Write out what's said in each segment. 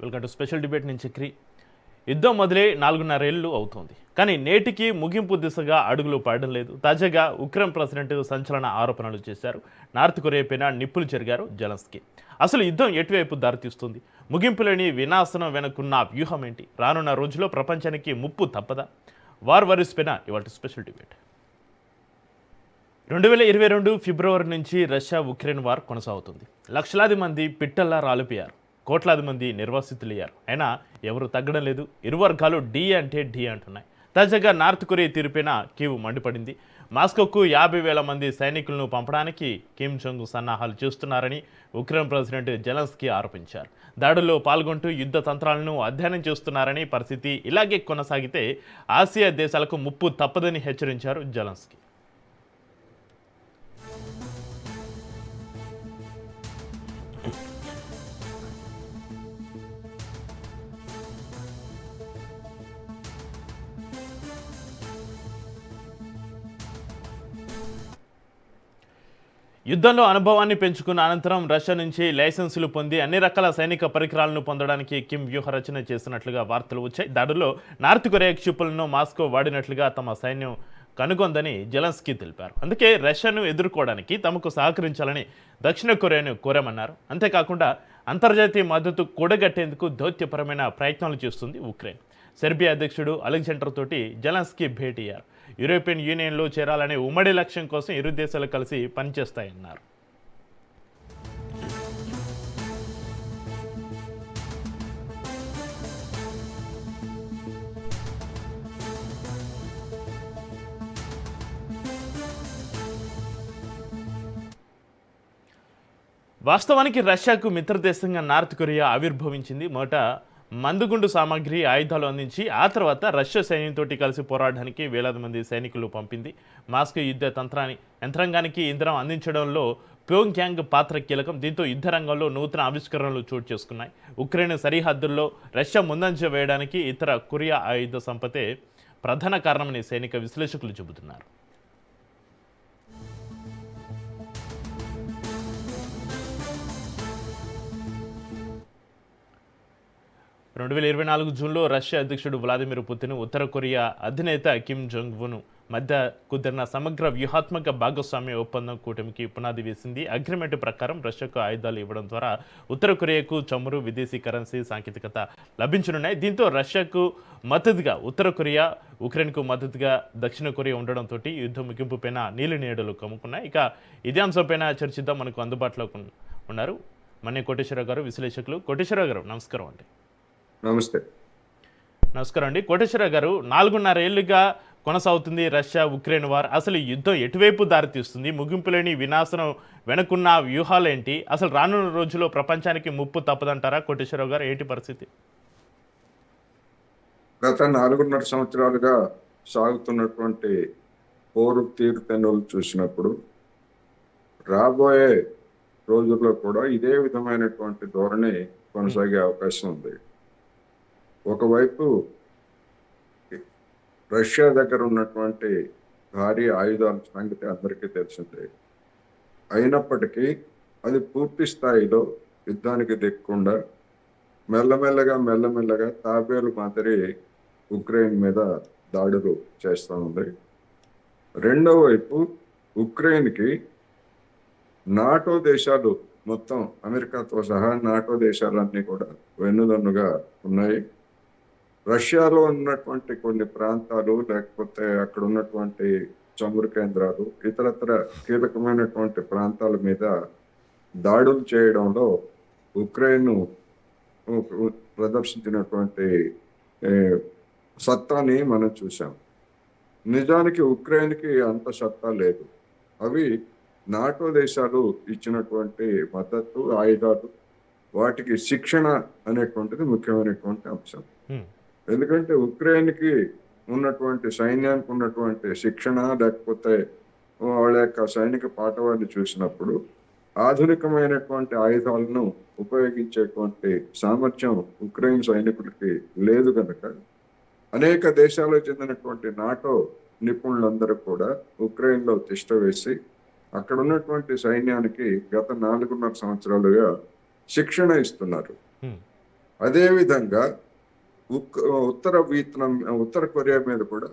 Welcome to special debate నుంచి చక్రి. యుద్ధం మొదలై 4.5 ఏళ్ళు అవుతోంది, కానీ నేటికి ముగింపు దిశగా అడుగులు పడడం లేదు. తాజాగా ఉక్రెయిన్ ప్రెసిడెంట్ సంచలన ఆరోపణలు చేశారు. నార్త్ కొరియా పైన నిప్పులు చెరిగారు జెలెన్స్కీ. అసలు యుద్ధం ఎటువైపు దారితీస్తుంది? ముగింపులేని వినాశనం వెనుకున్న వ్యూహం ఏంటి? రానున్న రోజుల్లో ప్రపంచానికి ముప్పు తప్పదా? వార్ వరీస్ పైన ఇవాళ స్పెషల్ డిబేట్. 2022 ఫిబ్రవరి నుంచి రష్యా ఉక్రెయిన్ వార్ కొనసాగుతుంది. లక్షలాది మంది పిట్టల్లా రాలిపోయారు, కోట్లాది మంది నిర్వాసితులయ్యారు. అయినా ఎవరు తగ్గడం లేదు. ఇరు వర్గాలు ఢీ అంటే ఢీ అంటున్నాయి. తాజాగా నార్త్ కొరియా తీరుపైన కీవ్ మండిపడింది. మాస్కోకు 50,000 మంది సైనికులను పంపడానికి కిమ్ జోంగ్ సన్నాహాలు చేస్తున్నారని ఉక్రెయిన్ ప్రెసిడెంట్ జెలెన్స్కీ ఆరోపించారు. దాడుల్లో పాల్గొంటూ యుద్ధ తంత్రాలను అధ్యయనం చేస్తున్నారని, పరిస్థితి ఇలాగే కొనసాగితే ఆసియా దేశాలకు ముప్పు తప్పదని హెచ్చరించారు జెలెన్స్కీ. యుద్ధంలో అనుభవాన్ని పెంచుకున్న అనంతరం రష్యా నుంచి లైసెన్సులు పొంది అన్ని రకాల సైనిక పరికరాలను పొందడానికి కిమ్ వ్యూహరచన చేస్తున్నట్లుగా వార్తలు వచ్చాయి. దాడుల్లో నార్త్ కొరియా క్షిపణులను మాస్కో వాడినట్లుగా తమ సైన్యం కనుగొందని జెలెన్స్కీ తెలిపారు. అందుకే రష్యాను ఎదుర్కోవడానికి తమకు సహకరించాలని దక్షిణ కొరియాను కోరామన్నారు. అంతేకాకుండా అంతర్జాతీయ మద్దతు కూడగట్టేందుకు దౌత్యపరమైన ప్రయత్నాలు చేస్తుంది ఉక్రెయిన్. సెర్బియా అధ్యక్షుడు అలెగ్జాండర్ తోటి జెలెన్స్కీ భేటీ అయ్యారు. యూరోపియన్ యూనియన్లో చేరాలనే ఉమ్మడి లక్ష్యం కోసం ఇరు దేశాలు కలిసి పనిచేస్తాయన్నారు. వాస్తవానికి రష్యాకు మిత్రదేశంగా నార్త్ కొరియా ఆవిర్భవించింది. మొదట మందుగుండు సామాగ్రి, ఆయుధాలు అందించి ఆ తర్వాత రష్యా సైన్యంతో కలిసి పోరాడడానికి వేలాది మంది సైనికులు పంపింది. మాస్కో యుద్ధ యంత్రాంగానికి ఇంధనం అందించడంలో ప్యోంగ్యాంగ్ పాత్ర కీలకం. దీంతో యుద్ధ రంగంలో నూతన ఆవిష్కరణలు చోటు చేసుకున్నాయి. ఉక్రెయిన్ సరిహద్దుల్లో రష్యా ముందంజ వేయడానికి ఇతర కొరియా ఆయుధ సంపదే ప్రధాన కారణమని సైనిక విశ్లేషకులు చెబుతున్నారు. 2024 జూన్లో రష్యా అధ్యక్షుడు వ్లాదిమిర్ పుతిన్, ఉత్తర కొరియా అధినేత కిమ్ జోంగ్ ఉన్ మధ్య కుదిరిన సమగ్ర వ్యూహాత్మక భాగస్వామ్య ఒప్పందం కూటమికి పునాది వేసింది. అగ్రిమెంట్ ప్రకారం రష్యాకు ఆయుధాలు ఇవ్వడం ద్వారా ఉత్తర కొరియాకు చమురు, విదేశీ కరెన్సీ, సాంకేతికత లభించనున్నాయి. దీంతో రష్యాకు మద్దతుగా ఉత్తర కొరియా, ఉక్రెయిన్కు మద్దతుగా దక్షిణ కొరియా ఉండడంతో యుద్ధ ముగింపు పైన నీలి నీడలు కమ్ముకున్నాయి. ఇక ఇదే అంశంపైన చర్చిద్దాం. మనకు అందుబాటులో ఉన్నారు మన్య కోటేశ్వరరావు గారు, విశ్లేషకులు. కోటేశ్వరరావు గారు నమస్కారం అండి. నమస్తే. నమస్కారం అండి. కోటేశ్వరరావు గారు, 4.5 ఏళ్లుగా కొనసాగుతుంది రష్యా ఉక్రెయిన్ వార్. అసలు యుద్ధం ఎటువైపు దారితీస్తుంది? ముగింపులేని వినాశనం వెనుకున్న వ్యూహాలేంటి? అసలు రానున్న రోజుల్లో ప్రపంచానికి ముప్పు తప్పదంటారా? కోటేశ్వరరావు గారు, ఏంటి పరిస్థితి? గత 4.5 సంవత్సరాలుగా సాగుతున్నటువంటి పోరు తీరుతెన్నులు చూసినప్పుడు రాబోయే రోజుల్లో కూడా ఇదే విధమైనటువంటి ధోరణి కొనసాగే అవకాశం ఉంది. ఒకవైపు రష్యా దగ్గర ఉన్నటువంటి భారీ ఆయుధాల సంగతి అందరికీ తెలిసిందే. అయినప్పటికీ అది పూర్తి స్థాయిలో యుద్ధానికి దిక్కకుండా మెల్లమెల్లగా తాబేలు మాదిరి ఉక్రెయిన్ మీద దాడులు చేస్తూ ఉంది. రెండో వైపు ఉక్రెయిన్కి నాటో దేశాలు మొత్తం, అమెరికాతో సహా నాటో దేశాలన్నీ కూడా వెన్నుదన్నుగా ఉన్నాయి. రష్యాలో ఉన్నటువంటి కొన్ని ప్రాంతాలు, లేకపోతే అక్కడ ఉన్నటువంటి చమురు కేంద్రాలు, ఇతరత్ర కీలకమైనటువంటి ప్రాంతాల మీద దాడులు చేయడంలో ఉక్రెయిన్ ప్రదర్శించినటువంటి సత్తాని మనం చూసాం. నిజానికి ఉక్రెయిన్కి అంత సత్తా లేదు. అవి నాటో దేశాలు ఇచ్చినటువంటి మద్దతు, ఆయుధాలు, వాటికి శిక్షణ అనేటువంటిది ముఖ్యమైనటువంటి అంశం. ఎందుకంటే ఉక్రెయిన్కి ఉన్నటువంటి సైన్యానికి ఉన్నటువంటి శిక్షణ, లేకపోతే వాళ్ళ యొక్క సైనిక పాఠవాన్ని చూసినప్పుడు ఆధునికమైనటువంటి ఆయుధాలను ఉపయోగించేటువంటి సామర్థ్యం ఉక్రెయిన్ సైనికులకి లేదు కనుక అనేక దేశాలకు చెందినటువంటి నాటో నిపుణులందరూ కూడా ఉక్రెయిన్లో తిష్ట వేసి అక్కడ ఉన్నటువంటి సైన్యానికి గత 4.5 సంవత్సరాలుగా శిక్షణ ఇస్తున్నారు. అదేవిధంగా ఉక్ ఉత్తర వియత్నాం ఉత్తర కొరియా మీద కూడా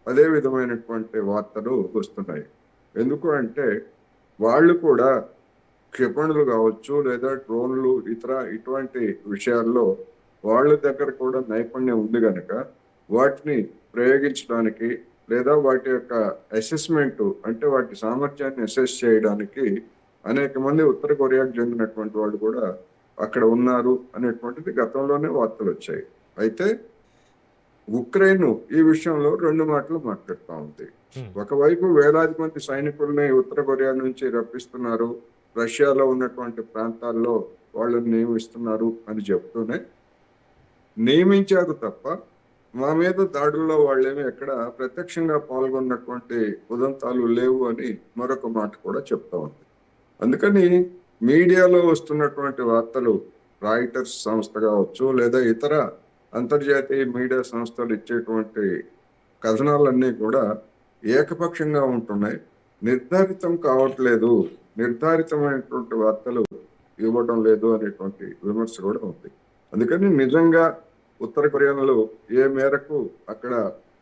అదే విధమైనటువంటి వార్తలు వస్తున్నాయి. ఎందుకు అంటే వాళ్ళు కూడా క్షిపణులు కావచ్చు లేదా డ్రోన్లు ఇటువంటి విషయాల్లో వాళ్ళ దగ్గర కూడా నైపుణ్యం ఉంది కనుక వాటిని ప్రయోగించడానికి లేదా వాటి యొక్క అసెస్మెంట్ అంటే వాటి సామర్థ్యాన్ని అసెస్ చేయడానికి అనేక మంది ఉత్తర కొరియాకు చెందినటువంటి వాళ్ళు కూడా అక్కడ ఉన్నారు అనేటువంటిది గతంలోనే వార్తలు వచ్చాయి. అయితే ఉక్రెయిన్ ఈ విషయంలో రెండు మాటలు మాట్లాడుతూ ఉంది. ఒకవైపు వేలాది మంది సైనికుల్ని ఉత్తర కొరియా నుంచి రప్పిస్తున్నారు, రష్యాలో ఉన్నటువంటి ప్రాంతాల్లో వాళ్ళని నియమిస్తున్నారు అని చెప్తూనే, నియమించారు తప్ప మా మీద దాడుల్లో వాళ్ళేమి ఎక్కడ ప్రత్యక్షంగా పాల్గొన్నటువంటి ఉదంతాలు లేవు అని మరొక మాట కూడా చెప్తా ఉంది. అందుకని మీడియాలో వస్తున్నటువంటి వార్తలు, రాయిటర్స్ సంస్థ కావచ్చు లేదా ఇతర అంతర్జాతీయ మీడియా సంస్థలు ఇచ్చేటువంటి కథనాలన్నీ కూడా ఏకపక్షంగా ఉంటున్నాయి, నిర్ధారితం కావట్లేదు, నిర్ధారితమైనటువంటి వార్తలు ఇవ్వడం లేదు అనేటువంటి విమర్శ కూడా ఉంది. అందుకని నిజంగా ఉత్తర కొరియాలో ఏ మేరకు అక్కడ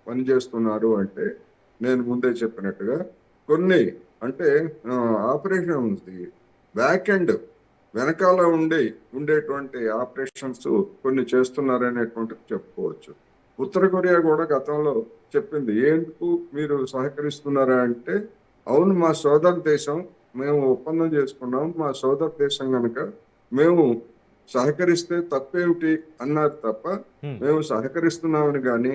పనిచేస్తున్నారు అంటే నేను ముందే చెప్పినట్టుగా కొన్ని అంటే ఆపరేషన్ ఉంది, బ్యాక్ ఎండ్ వెనకాల ఉండేటువంటి ఆపరేషన్స్ కొన్ని చేస్తున్నారనేటువంటిది చెప్పుకోవచ్చు. ఉత్తర కొరియా కూడా గతంలో చెప్పింది, ఎందుకు మీరు సహకరిస్తున్నారా అంటే, అవును మా సోదర దేశం, మేము ఒప్పందం చేసుకున్నాం, మా సోదర దేశం కనుక మేము సహకరిస్తే తప్పేమిటి అన్నారు తప్ప మేము సహకరిస్తున్నామని కానీ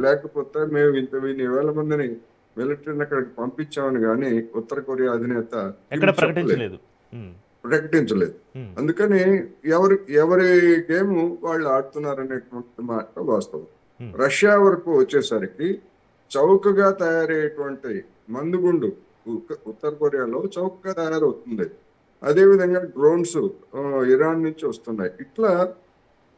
లేకపోతే మేము ఇన్ని వేల మందిని మిలిటరీని అక్కడికి పంపించామని కానీ ఉత్తర కొరియా అధినేత ప్రకటించలేదు. అందుకని ఎవరి గేమ్ వాళ్ళు ఆడుతున్నారనేటువంటి మాట వాస్తవం. రష్యా వరకు వచ్చేసరికి చౌకగా తయారయ్యేటువంటి మందుగుండు ఉత్తర కొరియాలో చౌకగా తయారవుతుంది. అదేవిధంగా డ్రోన్స్ ఇరాన్ నుంచి వస్తున్నాయి. ఇట్లా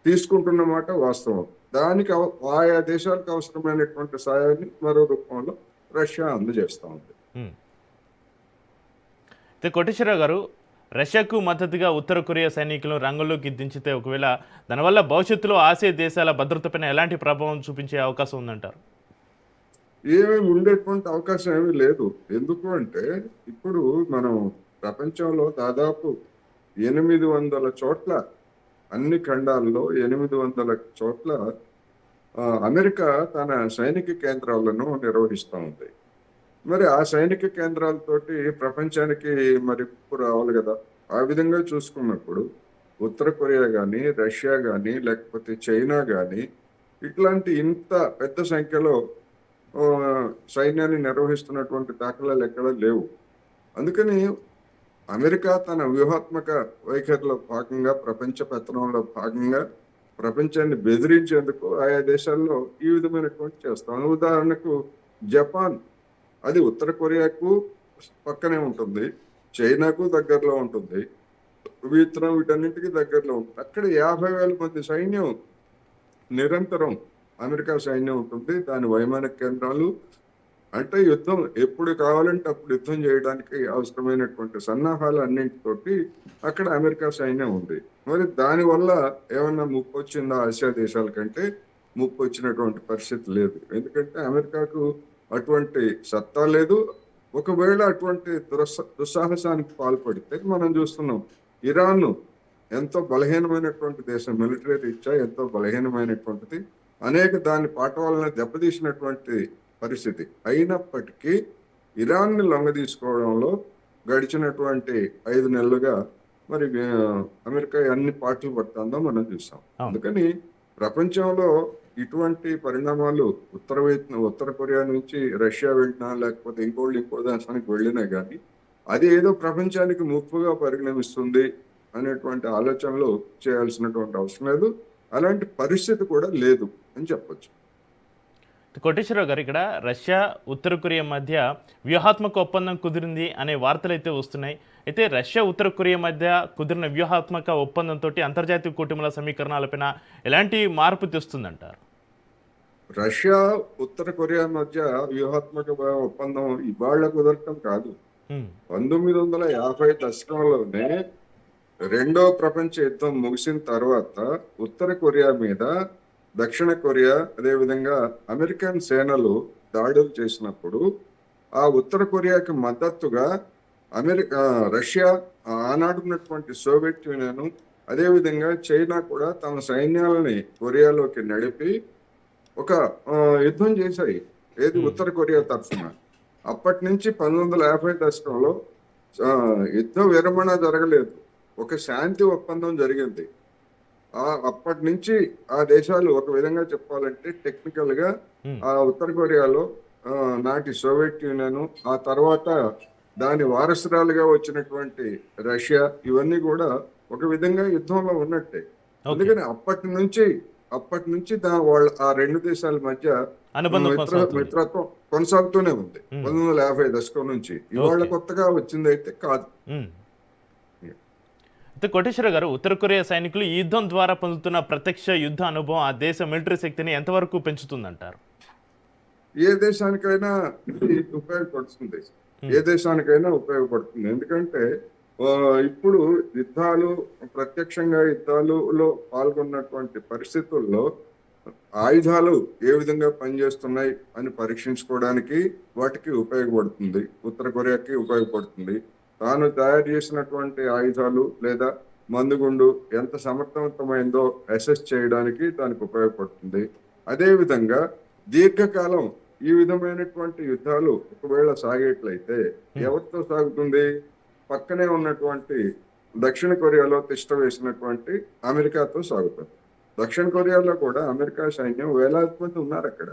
తీసుకుంటున్నమాట వాస్తవం. దానికి ఆయా దేశాలకు అవసరమైనటువంటి సాయాన్ని మరో రూపంలో రష్యా అందజేస్తూ ఉంది. కోటేశ్వరరావు గారు, రష్యాకు మద్దతుగా ఉత్తర కొరియా సైనికులను రంగంలోకి దించితే ఒకవేళ దానివల్ల భవిష్యత్తులో ఆసియా దేశాల భద్రతపైన ఎలాంటి ప్రభావం చూపించే అవకాశం ఉందంటారు? ఏమేమి ఉండేటువంటి అవకాశం ఏమీ లేదు. ఎందుకు అంటే ఇప్పుడు మనం ప్రపంచంలో దాదాపు 800 చోట్ల, అన్ని ఖండాల్లో 800 చోట్ల అమెరికా తన సైనిక కేంద్రాలను నిర్వహిస్తూ ఉంది. మరి ఆ సైనిక కేంద్రాలతోటి ప్రపంచానికి మరి రావాలి కదా. ఆ విధంగా చూసుకున్నప్పుడు ఉత్తర కొరియా కానీ, రష్యా కానీ, లేకపోతే చైనా కానీ ఇట్లాంటి ఇంత పెద్ద సంఖ్యలో సైన్యాన్ని నిర్వహిస్తున్నటువంటి దాఖలాలు ఎక్కడా లేవు. అందుకని అమెరికా తన వ్యూహాత్మక వైఖరిలో భాగంగా, ప్రపంచ పతనంలో భాగంగా ప్రపంచాన్ని బెదిరించేందుకు ఆయా దేశాల్లో ఈ విధమైనటువంటి చేస్తాం. ఉదాహరణకు జపాన్, అది ఉత్తర కొరియాకు పక్కనే ఉంటుంది, చైనాకు దగ్గరలో ఉంటుంది, వియత్నాం వీటన్నింటికి దగ్గరలో ఉంటుంది. అక్కడ 50,000 మంది సైన్యం నిరంతరం అమెరికా సైన్యం ఉంటుంది. దాని వైమానిక కేంద్రాలు అంటే యుద్ధం ఎప్పుడు కావాలంటే అప్పుడు యుద్ధం చేయడానికి అవసరమైనటువంటి సన్నాహాలు అన్నింటితోటి అక్కడ అమెరికా సైన్యం ఉంది. మరి దానివల్ల ఏమన్నా ముప్పు వచ్చిందా ఆసియా దేశాల కంటే? ముప్పు వచ్చినటువంటి పరిస్థితి లేదు. ఎందుకంటే అమెరికాకు అటువంటి సత్తా లేదు. ఒకవేళ అటువంటి దుస్సాహసానికి పాల్పడితే మనం చూస్తున్నాం, ఇరాన్ ఎంతో బలహీనమైనటువంటి దేశం, మిలిటరీ రీత్యా ఎంతో బలహీనమైనటువంటిది, అనేక దాని పాఠవాలను దెబ్బతీసినటువంటి పరిస్థితి. అయినప్పటికీ ఇరాన్ని లొంగదీసుకోవడంలో గడిచినటువంటి 5 నెలలుగా మరి అమెరికా అన్ని పాటలు పడుతుందో మనం చూసాం. అందుకని ప్రపంచంలో ఇటువంటి పరిణామాలు ఉత్తర కొరియా నుంచి రష్యా వెళ్ళినా లేకపోతే ఇంకో దేశానికి వెళ్ళినా కానీ అది ఏదో ప్రపంచానికి ముప్పుగా పరిగణిస్తుంది అనేటువంటి ఆలోచనలు చేయాల్సినటువంటి అవసరం లేదు. అలాంటి పరిస్థితి కూడా లేదు అని చెప్పొచ్చు. కోటేశ్వరరావు గారు, ఇక్కడ రష్యా ఉత్తర కొరియా మధ్య వ్యూహాత్మక ఒప్పందం కుదిరింది అనే వార్తలు అయితే వస్తున్నాయి. అయితే రష్యా ఉత్తర కొరియా మధ్య కుదిరిన వ్యూహాత్మక ఒప్పందంతో అంతర్జాతీయ కూటమిల సమీకరణాలపైన ఎలాంటి మార్పు తెస్తుందంటారు? రష్యా ఉత్తర కొరియా మధ్య వ్యూహాత్మక ఒప్పందం ఇవాళ కుదరటం కాదు. 1950 దశకంలోనే రెండో ప్రపంచ యుద్ధం ముగిసిన తర్వాత ఉత్తర కొరియా మీద దక్షిణ కొరియా అదేవిధంగా అమెరికన్ సేనలు దాడులు చేసినప్పుడు ఆ ఉత్తర కొరియాకి మద్దతుగా అమెరికా రష్యా ఆనాడు ఉన్నటువంటి సోవియట్ యూనియన్ అదేవిధంగా చైనా కూడా తమ సైన్యాలని కొరియాలోకి నడిపి ఒక యుద్ధం చేశాయి. ఏది ఉత్తర కొరియా తరఫున. అప్పటి నుంచి 1950 దశకంలో యుద్ధ విరమణ జరగలేదు, ఒక శాంతి ఒప్పందం జరిగింది. అప్పటి నుంచి ఆ దేశాలు ఒక విధంగా చెప్పాలంటే టెక్నికల్ గా ఆ ఉత్తర కొరియాలో నాటి సోవియట్ యూనియన్, ఆ తర్వాత దాని వారసురాలుగా వచ్చినటువంటి రష్యా, ఇవన్నీ కూడా ఒక విధంగా యుద్ధంలో ఉన్నట్టే. అందుకని అప్పటి నుంచి వాళ్ళ ఆ రెండు దేశాల మధ్య మిత్రత్వం కొనసాగుతూనే ఉంది 1950 దశకం నుంచి. ఇవాళ కొత్తగా వచ్చింది అయితే కాదు. కోటేశ్వర గారు, ఉత్తర కొరియా సైనికులు ఈ యుద్ధం ద్వారా పొందుతున్న ప్రత్యక్ష యుద్ధ అనుభవం ఆ దేశ మిలిటరీ శక్తిని ఎంతవరకు పెంచుతుందంటారు? ఏ దేశానికైనా ఇది ఉపయోగపడుతుంది, ఏ దేశానికైనా ఉపయోగపడుతుంది. ఎందుకంటే ఇప్పుడు ప్రత్యక్షంగా యుద్ధాలలో పాల్గొన్నటువంటి పరిస్థితుల్లో ఆయుధాలు ఏ విధంగా పనిచేస్తున్నాయి అని పరీక్షించుకోవడానికి వాటికి ఉపయోగపడుతుంది. ఉత్తర కొరియాకి ఉపయోగపడుతుంది. తాను తయారు చేసినటువంటి ఆయుధాలు లేదా మందుగుండు ఎంత సమర్థవంతమైందో అసెస్ చేయడానికి దానికి ఉపయోగపడుతుంది. అదేవిధంగా దీర్ఘకాలం ఈ విధమైనటువంటి యుద్ధాలు ఒకవేళ సాగేట్లయితే ఎవరితో సాగుతుంది? పక్కనే ఉన్నటువంటి దక్షిణ కొరియాలో తిష్ట వేసినటువంటి అమెరికాతో సాగుతుంది. దక్షిణ కొరియాలో కూడా అమెరికా సైన్యం వేలాది మంది ఉన్నారు అక్కడ.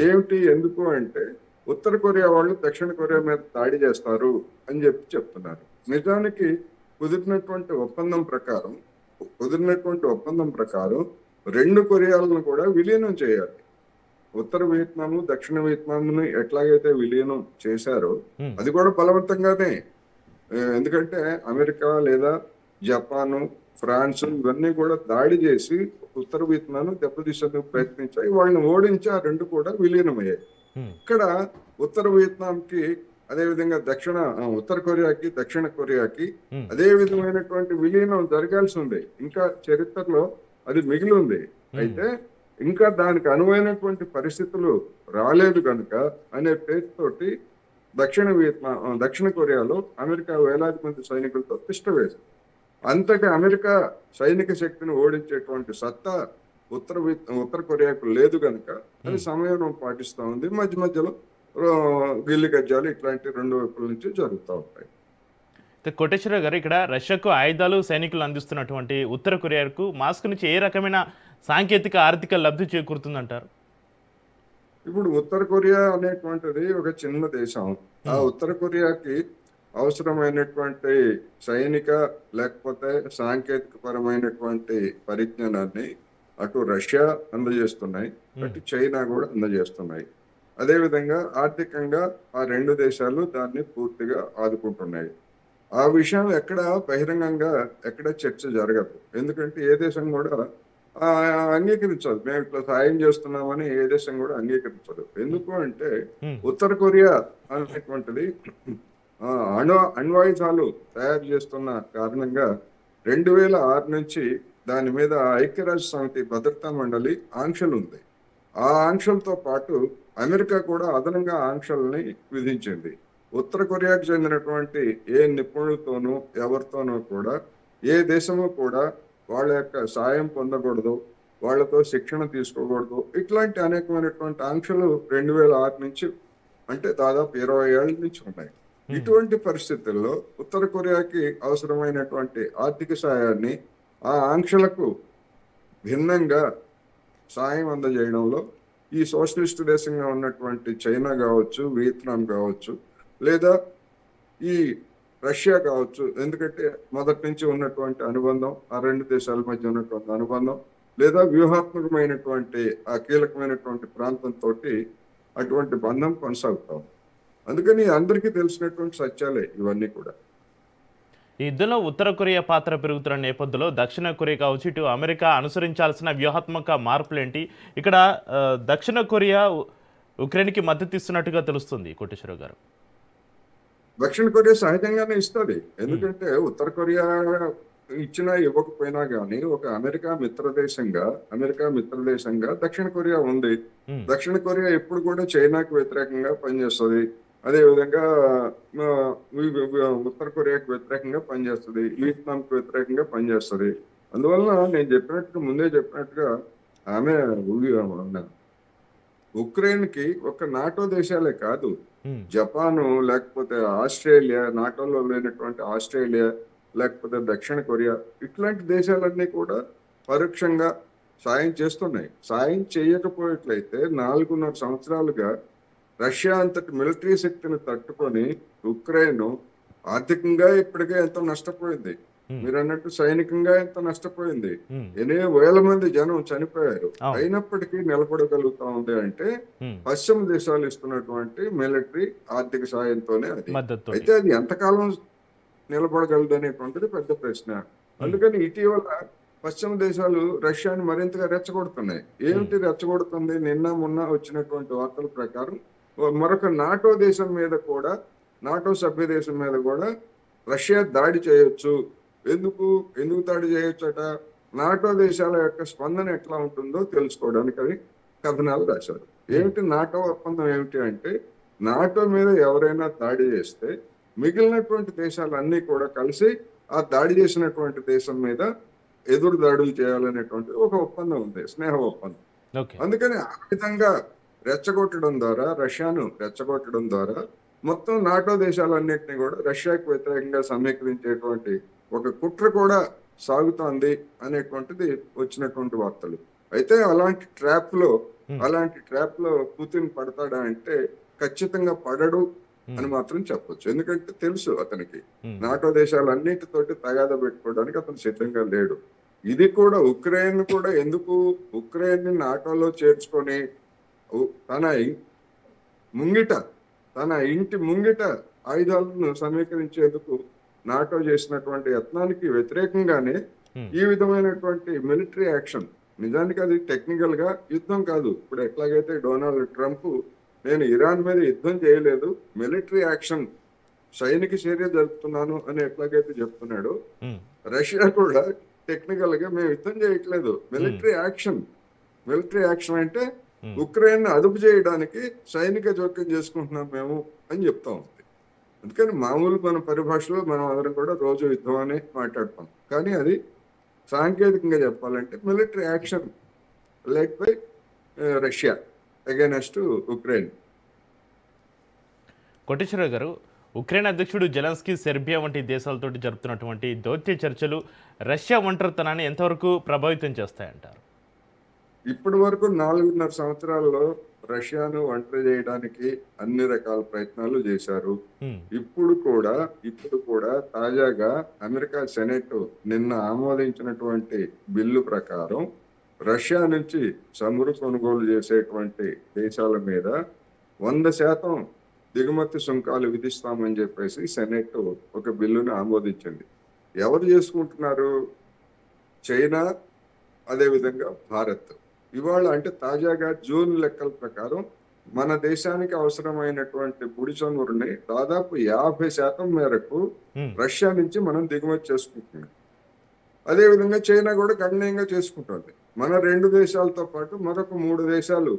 ఏమిటి, ఎందుకు అంటే ఉత్తర కొరియా వాళ్ళు దక్షిణ కొరియా మీద దాడి చేస్తారు అని చెప్తున్నారు. నిజానికి కుదిరినటువంటి ఒప్పందం ప్రకారం రెండు కొరియాలను కూడా విలీనం చేయాలి. ఉత్తర వియత్నాం దక్షిణ వియత్నాంను ఎట్లాగైతే విలీనం చేశారో అది కూడా బలవంతంగానే. ఎందుకంటే అమెరికా లేదా జపాను, ఫ్రాన్స్ ఇవన్నీ కూడా దాడి చేసి ఉత్తర వియత్నాం దెబ్బతీసేందుకు ప్రయత్నించాయి. వాళ్ళని ఓడించి ఆ రెండు కూడా విలీనమయ్యాయి. ఇక్కడ ఉత్తర వియత్నాంకి అదేవిధంగా ఉత్తర కొరియాకి దక్షిణ కొరియాకి అదే విధమైనటువంటి విలీనం జరగాల్సి ఉంది. ఇంకా చరిత్రలో అది మిగిలి ఉంది. అయితే ఇంకా దానికి అనువైనటువంటి పరిస్థితులు రాలేదు కనుక అనే పేరుతోటి దక్షిణ కొరియాలో అమెరికా వేలాది మంది సైనికులతో తిష్ట వేసింది. అంతటి అమెరికా సైనిక శక్తిని ఓడించేటువంటి సత్తా ఉత్తర కొరియాకు లేదు కనుక అది సమయం పాటిస్తూ ఉంది. మధ్య మధ్యలో గిల్లి గజ్జాలు ఇట్లాంటి రెండు వైపుల నుంచి జరుగుతూ ఉంటాయి. కోటేశ్వర గారు, ఇక్కడ రష్యాకు ఆయుధాలు సైనికులు అందిస్తున్నటువంటి ఉత్తర కొరియాకు మాస్క్ నుంచి ఏ రకమైన సాంకేతిక ఆర్థిక లబ్ధి చేకూరుతుందంటారు? ఇప్పుడు ఉత్తర కొరియా అనేటువంటిది ఒక చిన్న దేశం. ఆ ఉత్తర కొరియాకి అవసరమైనటువంటి సైనిక లేకపోతే సాంకేతిక పరమైనటువంటి పరిజ్ఞానాన్ని అటు రష్యా అందజేస్తున్నాయి, అటు చైనా కూడా అందజేస్తున్నాయి. అదేవిధంగా ఆర్థికంగా ఆ రెండు దేశాలు దాన్ని పూర్తిగా ఆదుకుంటున్నాయి. ఆ విషయం ఎక్కడ బహిరంగంగా ఎక్కడ చర్చ జరగదు. ఎందుకంటే ఏ దేశం కూడా అంగీకరించదు. మేము ఇట్లా సాయం చేస్తున్నామని ఏ దేశం కూడా అంగీకరించదు. ఎందుకు అంటే ఉత్తర కొరియా అనేటువంటిది అణ్వాయుధాలు తయారు చేస్తున్న కారణంగా 2006 నుంచి దాని మీద ఐక్యరాజ్య సమితి భద్రతా మండలి ఆంక్షలు ఉంది. ఆ ఆంక్షలతో పాటు అమెరికా కూడా అదనంగా ఆంక్షల్ని విధించింది. ఉత్తర కొరియాకు చెందినటువంటి ఏ నిపుణులతోనూ ఎవరితోనూ కూడా ఏ దేశము కూడా వాళ్ళ యొక్క సాయం పొందకూడదు, వాళ్ళతో శిక్షణ తీసుకోకూడదు, ఇట్లాంటి అనేకమైనటువంటి ఆంక్షలు 2006 నుంచి అంటే దాదాపు 20 ఏళ్ళ నుంచి ఉన్నాయి. ఇటువంటి పరిస్థితుల్లో ఉత్తర కొరియాకి అవసరమైనటువంటి ఆర్థిక సాయాన్ని ఆ ఆంక్షలకు భిన్నంగా సాయం అందజేయడంలో ఈ సోషలిస్ట్ దేశంగా ఉన్నటువంటి చైనా కావచ్చు, వియత్నాం కావచ్చు, లేదా ఈ రష్యా కావచ్చు, ఎందుకంటే మొదటి నుంచి ఉన్నటువంటి అనుబంధం, ఆ రెండు దేశాల మధ్య ఉన్నటువంటి అనుబంధం, లేదా వ్యూహాత్మకమైనటువంటి ఆ కీలకమైనటువంటి ప్రాంతంతో అటువంటి బంధం కొనసాగుతాం. అందుకని అందరికీ తెలిసినటువంటి సత్యాలే ఇవన్నీ కూడా. ఈ యుద్ధంలో ఉత్తర కొరియా పాత్ర పెరుగుతున్న నేపథ్యంలో దక్షిణ కొరియా కావచ్చు, ఇటు అమెరికా అనుసరించాల్సిన వ్యూహాత్మక మార్పులు ఏంటి? ఇక్కడ దక్షిణ కొరియా ఉక్రెయిన్కి మద్దతు ఇస్తున్నట్టుగా తెలుస్తుంది కోటేశ్వర గారు. దక్షిణ కొరియా సహజంగానే ఇస్తుంది. ఎందుకంటే ఉత్తర కొరియా ఇచ్చినా ఇవ్వకపోయినా కానీ ఒక అమెరికా మిత్రదేశంగా దక్షిణ కొరియా ఉంది. ఉమ్, దక్షిణ కొరియా ఎప్పుడు కూడా చైనాకు వ్యతిరేకంగా పనిచేస్తుంది. అదేవిధంగా ఆ, ఉత్తర కొరియాకు వ్యతిరేకంగా పనిచేస్తుంది, వియత్నాంకు వ్యతిరేకంగా పనిచేస్తుంది. అందువలన నేను ముందే చెప్పినట్టుగా ఆమె ఉక్రెయిన్ కి ఒక నాటో దేశాలే కాదు, ఉమ్, జపాను, లేకపోతే ఆస్ట్రేలియా, నాటోలో లేనటువంటి ఆస్ట్రేలియా, లేకపోతే దక్షిణ కొరియా, ఇట్లాంటి దేశాలన్నీ కూడా పరోక్షంగా సాయం చేస్తున్నాయి. సాయం చేయకపోయేట్లయితే 4.5 సంవత్సరాలుగా రష్యా అంతటి మిలిటరీ శక్తిని తట్టుకొని ఉక్రెయిన్ ఆర్థికంగా ఇప్పటికే ఎంతో నష్టపోయింది. ఉమ్, మీరు అన్నట్టు సైనికంగా ఎంతో నష్టపోయింది. ఉమ్, ఎన్నో వేల మంది జనం చనిపోయారు. అవును. అయినప్పటికీ నిలబడగలుగుతా ఉంది అంటే ఉమ్, పశ్చిమ దేశాలు ఇస్తున్నటువంటి మిలిటరీ ఆర్థిక సాయంతోనే అది. మద్దతు. అయితే అది ఎంతకాలం నిలబడగలదు అనేటువంటిది పెద్ద ప్రశ్న. ఉమ్, అందుకని ఇటీవల పశ్చిమ దేశాలు రష్యాని మరింతగా రెచ్చగొడుతున్నాయి. ఉమ్, ఏమిటి రెచ్చగొడుతుంది? నిన్న మొన్న వచ్చినటువంటి వార్తల ప్రకారం మరొక నాటో దేశం మీద కూడా, నాటో సభ్య దేశం మీద కూడా రష్యా దాడి చేయొచ్చు. ఎందుకు ఎందుకు దాడి చేయొచ్చట? నాటో దేశాల యొక్క స్పందన ఎట్లా ఉంటుందో తెలుసుకోవడానికి అది కథనాలు రాశారు. ఏమిటి నాటో ఒప్పందం? ఏమిటి అంటే, నాటో మీద ఎవరైనా దాడి చేస్తే మిగిలినటువంటి దేశాలన్నీ కూడా కలిసి ఆ దాడి చేసినటువంటి దేశం మీద ఎదురు దాడులు చేయాలనేటువంటి ఒక ఒప్పందం ఉంది, స్నేహ ఒప్పందం. ఓకే. అందుకని ఆ విధంగా రెచ్చగొట్టడం ద్వారా, రష్యాను రెచ్చగొట్టడం ద్వారా మొత్తం నాటో దేశాలన్నింటినీ కూడా రష్యాకు వ్యతిరేకంగా సమీకరించేటువంటి ఒక కుట్ర కూడా సాగుతోంది అనేటువంటిది వచ్చినటువంటి వార్తలు. అయితే ఉమ్, అలాంటి ట్రాప్ లో పుతిన్ పడతాడా అంటే ఖచ్చితంగా పడడు అని ఉమ్, మాత్రం చెప్పొచ్చు. ఎందుకంటే తెలుసు అతనికి ఉమ్, నాటో దేశాలన్నిటితోటి తగాదా పెట్టుకోవడానికి అతను సిద్ధంగా లేడు. ఇది కూడా ఉక్రెయిన్ కూడా ఎందుకు ఉక్రెయిన్ ని నాటోలో చేర్చుకొని తన ముంగిట తన ఇంటి ముంగిట ఆయుధాలను సమీకరించేందుకు నాటో చేసినటువంటి యత్నానికి వ్యతిరేకంగానే ఉమ్, ఈ విధమైనటువంటి మిలిటరీ యాక్షన్. నిజానికి అది టెక్నికల్ గా యుద్ధం కాదు. ఇప్పుడు ఎట్లాగైతే డొనాల్డ్ ట్రంప్ నేను ఇరాన్ మీద యుద్ధం చేయలేదు, మిలిటరీ యాక్షన్, సైనిక చర్య జరుపుతున్నాను అని ఎట్లాగైతే చెప్తున్నాడో, ఉమ్, రష్యా కూడా టెక్నికల్ గా మేము యుద్ధం చేయట్లేదు, మిలిటరీ యాక్షన్ అంటే ఉమ్. ఉక్రెయిన్ అదుపు చేయడానికి సైనిక జోక్యం చేసుకుంటున్నాం మేము అని చెప్తా ఉంది. అందుకని మామూలు మన పరిభాషలో మనం అందరం కూడా రోజు యుద్ధం అని మాట్లాడతాం. కానీ అది సాంకేతికంగా చెప్పాలంటే military action led by Russia against Ukraine. Koteswararao గారు, ఉక్రెయిన్ అధ్యక్షుడు జెలెన్స్కీ సెర్బియా వంటి దేశాలతో జరుపుతున్నటువంటి దౌత్య చర్చలు రష్యా ఒంటరితనాన్ని ఎంతవరకు ప్రభావితం చేస్తాయంటారు? ఇప్పటి వరకు 4.5 సంవత్సరాల్లో రష్యాను ఒంటరి చేయడానికి అన్ని రకాల ప్రయత్నాలు చేశారు. ఉమ్, ఇప్పుడు కూడా తాజాగా అమెరికా సెనెట్ నిన్న ఆమోదించినటువంటి బిల్లు ప్రకారం రష్యా నుంచి చమురు కొనుగోలు చేసేటువంటి దేశాల మీద 100% దిగుమతి సుంకాలు విధిస్తామని చెప్పేసి సెనెట్ ఒక బిల్లును ఆమోదించింది. ఎవరు చేసుకుంటున్నారు? చైనా, అదేవిధంగా భారత్. ఇవాళ అంటే తాజాగా జూన్ లెక్కల ప్రకారం మన దేశానికి అవసరమైనటువంటి ముడి చమురుని దాదాపు 50% మేరకు ఉమ్, రష్యా నుంచి మనం దిగుమతి చేసుకుంటున్నాం. అదేవిధంగా చైనా కూడా గణనీయంగా చేసుకుంటుంది. మన 2 దేశాలతో పాటు మరొక 3 దేశాలు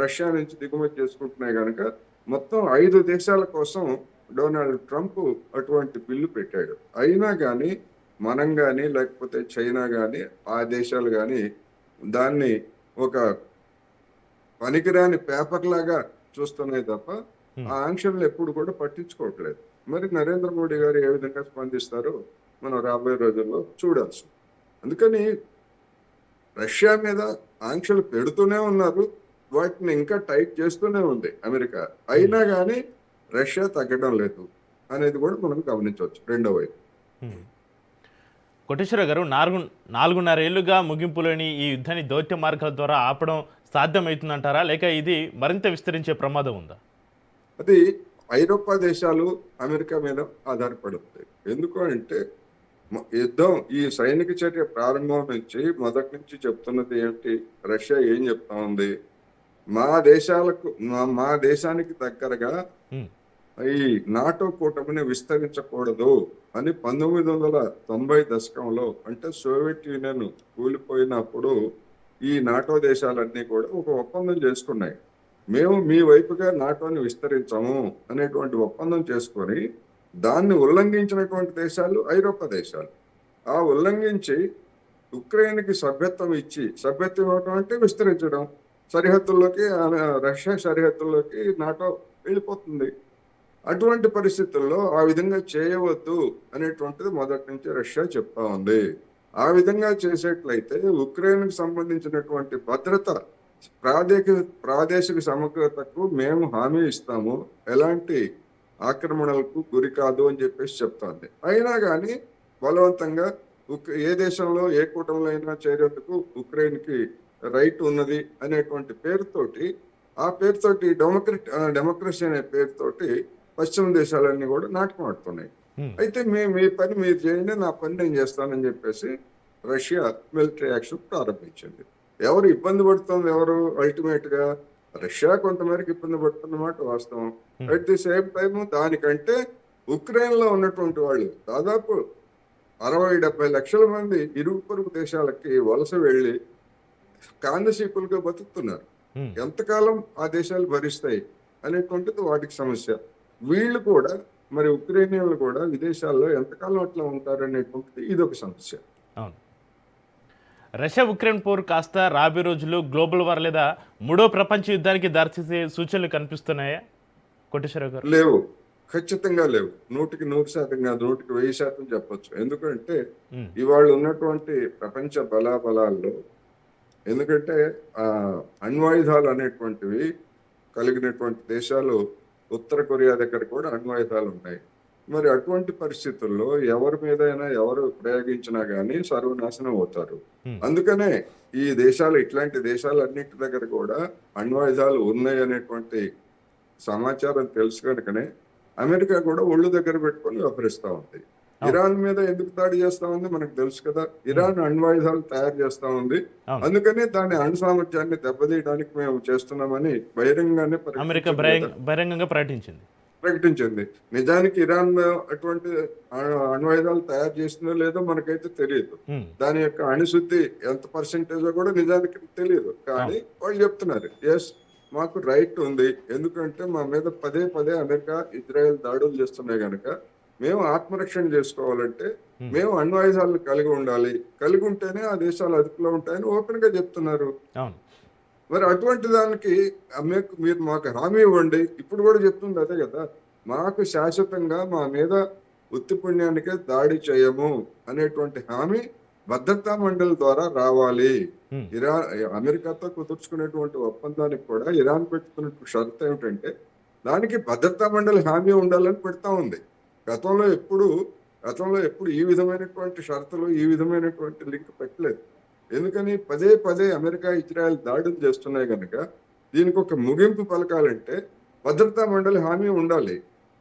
రష్యా నుంచి దిగుమతి చేసుకుంటున్నాయి కనుక మొత్తం 5 దేశాల కోసం డొనాల్డ్ ట్రంప్ అటువంటి బిల్లు పెట్టాడు. అయినా కానీ మనం కానీ లేకపోతే చైనా కానీ ఆ దేశాలు కానీ దాన్ని ఒక పనికిరాని పేపర్ లాగా చూస్తున్నాయి తప్ప ఆ ఆంక్షలను ఎప్పుడు కూడా పట్టించుకోవట్లేదు. మరి నరేంద్ర మోడీ గారు ఏ విధంగా స్పందిస్తారో మనం రాబోయే రోజుల్లో చూడాల్సి. అందుకని రష్యా మీద ఆంక్షలు పెడుతూనే ఉన్నారు, వాటిని ఇంకా టైట్ చేస్తూనే ఉంది అమెరికా. అయినా కానీ రష్యా తగ్గడం లేదు అనేది కూడా మనం గమనించవచ్చు. రెండో వైపు కోటేశ్వరరావు గారు, 4.5 ఏళ్లుగా ముగింపులోని ఈ యుద్ధాన్ని దౌత్య మార్గాల ద్వారా ఆపడం సాధ్యమవుతుందంటారా, లేక ఇది మరింత విస్తరించే ప్రమాదం ఉందా? అది ఐరోపా దేశాలు అమెరికా మీద ఆధారపడుతుంది. ఎందుకు అంటే యుద్ధం, ఈ సైనిక చర్య ప్రారంభం నుంచి మొదటి నుంచి చెప్తున్నది ఏంటి? రష్యా ఏం చెప్తా ఉంది? మా దేశానికి దగ్గరగా ఈ నాటో కూటమిని విస్తరించకూడదు అని 1990 దశకంలో, అంటే సోవియట్ యూనియన్ కూలిపోయినప్పుడు ఈ నాటో దేశాలన్నీ కూడా ఒక ఒప్పందం చేసుకున్నాయి. మేము మీ వైపుగా నాటోని విస్తరించము అనేటువంటి ఒప్పందం చేసుకొని దాన్ని ఉల్లంఘించినటువంటి దేశాలు ఐరోపా దేశాలు. ఆ ఉల్లంఘించి ఉక్రెయిన్కి సభ్యత్వం ఇవ్వటం అంటే విస్తరించడం, సరిహద్దుల్లోకి రష్యా సరిహద్దుల్లోకి నాటో వెళ్ళిపోతుంది. అటువంటి పరిస్థితుల్లో ఆ విధంగా చేయవద్దు అనేటువంటిది మొదటి నుంచి రష్యా చెప్తా ఉంది. ఆ విధంగా చేసేట్లయితే ఉక్రెయిన్కి సంబంధించినటువంటి భద్రత, ప్రాదేశిక సమగ్రతకు మేము హామీ ఇస్తాము, ఎలాంటి ఆక్రమణలకు గురి కాదు అని చెప్పేసి చెప్తోంది. అయినా కానీ బలవంతంగా ఏ దేశంలో ఏ కూటమిలో అయినా చేరేందుకు ఉక్రెయిన్కి రైట్ ఉన్నది అనేటువంటి పేరుతోటి, ఆ పేరుతోటి డెమోక్రసీ అనే పేరుతోటి పశ్చిమ దేశాలన్నీ కూడా నాటకం ఆడుతున్నాయి. అయితే మీ పని మీరు చేయండి, నా పని నేను చేస్తానని చెప్పేసి రష్యా మిలిటరీ యాక్షన్ ప్రారంభించింది. ఎవరు ఇబ్బంది పడుతుంది? ఎవరు అల్టిమేట్ గా? రష్యా కొంతమేరకు ఇబ్బంది పడుతున్నమాట వాస్తవం. అట్ ది సేమ్ టైం దానికంటే ఉక్రెయిన్ లో ఉన్నటువంటి వాళ్ళు దాదాపు 60-70 లక్షల మంది ఇరుగు పొరుగు దేశాలకి వలస వెళ్లి కాందశీకులుగా బతుకుతున్నారు. ఎంతకాలం ఆ దేశాలు భరిస్తాయి అనేటువంటిది వాటికి సమస్య. వీళ్ళు కూడా, మరి ఉక్రెయినియన్లు కూడా విదేశాల్లో ఎంతకాలం అట్లా ఉంటారు అనేటువంటిది ఇదొక సమస్య. అవును. రష్యా ఉక్రెయిన్ పోరు కాస్త రాబోయే రోజుల్లో గ్లోబల్ వార్ లేదా మూడో ప్రపంచ యుద్ధానికి దారితీసే సూచనలు కనిపిస్తున్నాయా కోటేశ్వరరావు గారు? లేవు, ఖచ్చితంగా లేవు. 100% కాదు, 110% చెప్పొచ్చు. ఎందుకంటే ఇవాళ ఉన్నటువంటి ప్రపంచ బలాబలాల్లో, ఎందుకంటే అణ్వాయుధాలు అనేటువంటివి కలిగినటువంటి దేశాలు ఉత్తర కొరియా దగ్గర కూడా అణ్వాయుధాలు ఉన్నాయి. మరి అటువంటి పరిస్థితుల్లో ఎవరి మీదైనా ఎవరు ప్రయోగించినా గానీ సర్వనాశనం అవుతారు. అందుకనే ఈ దేశాలు, ఇట్లాంటి దేశాలన్నింటి దగ్గర కూడా అణ్వాయుధాలు ఉన్నాయి అనేటువంటి సమాచారం తెలుసు కనుకనే అమెరికా కూడా ఒళ్ళు దగ్గర పెట్టుకొని వ్యవహరిస్తా ఉంది. ఇరాన్ మీద ఎందుకు దాడి చేస్తా ఉంది మనకు తెలుసు కదా. ఇరాన్ అణ్వాయుధాలు తయారు చేస్తా ఉంది. అందుకనే దాని అణు సామర్థ్యాన్ని దెబ్బతీయడానికి మేము చేస్తున్నామని బహిరంగానే బహిరంగంగా ప్రకటించింది. నిజానికి ఇరాన్ అటువంటి అణ్వాయుధాలు తయారు చేసిందో లేదో మనకైతే తెలియదు. దాని యొక్క అణుశుద్ధి ఎంత పర్సెంటేజో కూడా నిజానికి తెలియదు. కానీ వాళ్ళు చెప్తున్నారు, ఎస్ మాకు రైట్ ఉంది, ఎందుకంటే మా మీద పదే అమెరికా, ఇజ్రాయెల్ దాడులు చేస్తున్నాయి కనుక మేము ఆత్మరక్షణ చేసుకోవాలంటే మేము అణ్వాయుధాలను కలిగి ఉండాలి, కలిగి ఉంటేనే ఆ దేశాలు అదుపులో ఉంటాయని ఓపెన్ గా చెప్తున్నారు. మరి అటువంటి దానికి మీరు మాకు హామీ ఇవ్వండి. ఇప్పుడు కూడా చెప్తుంది అదే కదా, మాకు శాశ్వతంగా మా మీద ఉత్తిపుణ్యానికే దాడి చేయము అనేటువంటి హామీ భద్రతా మండలి ద్వారా రావాలి. అమెరికాతో కుదుర్చుకునేటువంటి ఒప్పందానికి కూడా ఇరాన్ పెట్టుకున్న షరతు ఏమిటంటే దానికి భద్రతా మండలి హామీ ఉండాలని పెడతా ఉంది. గతంలో ఎప్పుడు ఈ విధమైనటువంటి షరతులు, ఈ విధమైనటువంటి లింక్ పెట్టలేదు. ఎందుకని పదే అమెరికా, ఇజ్రాయెల్ దాడులు చేస్తున్నాయి కనుక దీనికి ఒక ముగింపు పలకాలంటే భద్రతా మండలి హామీ ఉండాలి.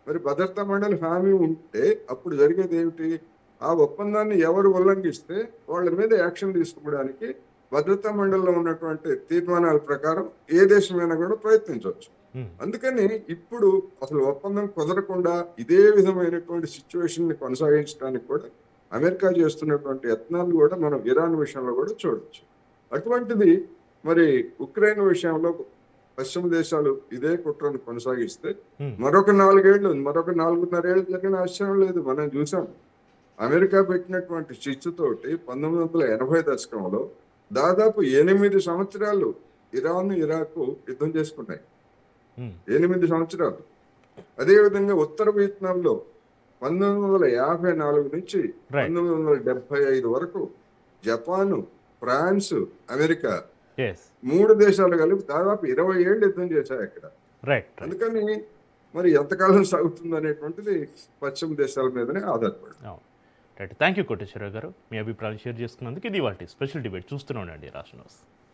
మరి భద్రతా మండలి హామీ ఉంటే అప్పుడు జరిగేది ఏమిటి? ఆ ఒప్పందాన్ని ఎవరు ఉల్లంఘిస్తే వాళ్ళ మీద యాక్షన్ తీసుకోవడానికి భద్రతా మండలిలో ఉన్నటువంటి తీర్మానాల ప్రకారం ఏ దేశమైనా కూడా ప్రయత్నించవచ్చు. అందుకని ఇప్పుడు అసలు ఒప్పందం కుదరకుండా ఇదే విధమైనటువంటి సిచ్యువేషన్ ని కొనసాగించడానికి కూడా అమెరికా చేస్తున్నటువంటి యత్నాలు కూడా మనం ఇరాన్ విషయంలో కూడా చూడొచ్చు. అటువంటిది మరి ఉక్రెయిన్ విషయంలో పశ్చిమ దేశాలు ఇదే కుట్రను కొనసాగిస్తే మరొక 4.5 ఏళ్ళు జరిగిన ఆశ్చర్యం లేదు. మనం చూసాం, అమెరికా పెట్టినటువంటి చిచ్చుతోటి 1980 దశకంలో దాదాపు 8 సంవత్సరాలు ఇరాన్, ఇరాక్ యుద్ధం చేసుకున్నాయి. 8 సంవత్సరాలు. అదేవిధంగా ఉత్తర వియత్నాంలో 1954 నుంచి 1975 వరకు జపాను, ఫ్రాన్స్, అమెరికా 3 దేశాలు కలిపి దాదాపు 20 ఏళ్ళు యుద్ధం చేశాయి అక్కడ. అందుకని మరి ఎంతకాలం సాగుతుంది అనేటువంటిది పశ్చిమ దేశాల మీదనే ఆధారపడి. థ్యాంక్ యూ కోటేశ్వరరావు గారు, మీ అభిప్రాయం షేర్ చేసుకున్నందుకు. ఇది వాటి స్పెషల్ డిబేట్ చూస్తూనే ఉండండి రాష్ట్ర న్యూస్.